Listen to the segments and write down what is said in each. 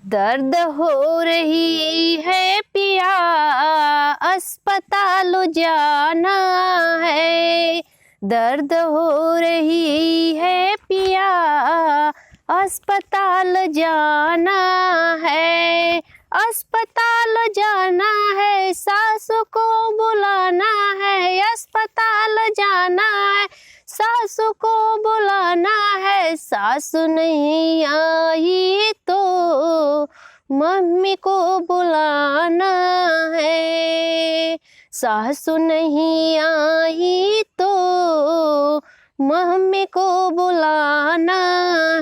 दर्द हो रही है पिया, अस्पताल जाना है। दर्द हो रही है पिया, अस्पताल जाना है। अस्पताल जाना है, सासू को बुलाना है। अस्पताल जाना है, सासू को बुलाना है। सासू नहीं आई तो मम्मी को बुलाना है। सासू नहीं आई तो मम्मी को बुलाना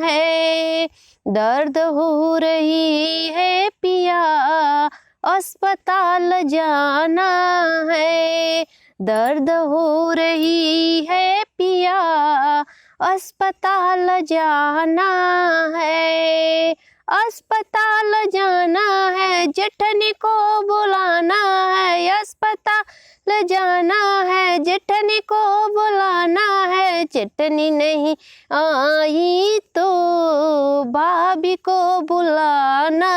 है। दर्द हो रही है पिया, अस्पताल जाना है। दर्द हो रही है पिया, अस्पताल जाना है। अस्पताल जाना है, जेठनी को बुलाना है। अस्पताल जाना है, जेठनी को बुलाना है। जेठनी नहीं आई तो भाभी को बुलाना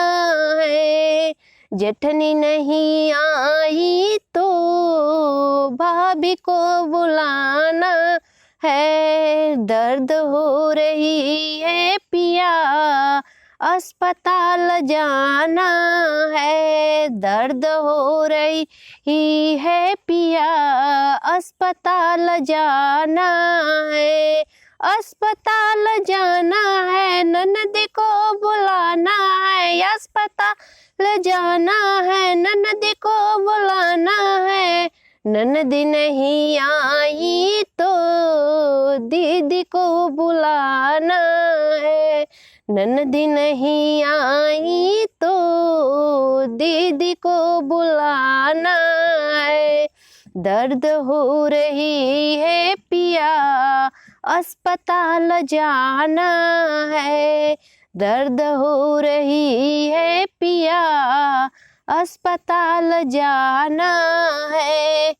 है। जेठनी नहीं आई तो भाभी को बुलाना है। दर्द हो रही है पिया, अस्पताल जाना है। दर्द हो रही है पिया, अस्पताल जाना है। अस्पताल जाना है, ननद को बुलाना है। अस्पताल जाना है, ननद को बुलाना है। ननद नहीं आई तो दीदी को बुलाना है। ननद नहीं आई तो दीदी को बुलाना है। दर्द हो रही है पिया, अस्पताल जाना है। दर्द हो रही है पिया, अस्पताल जाना है।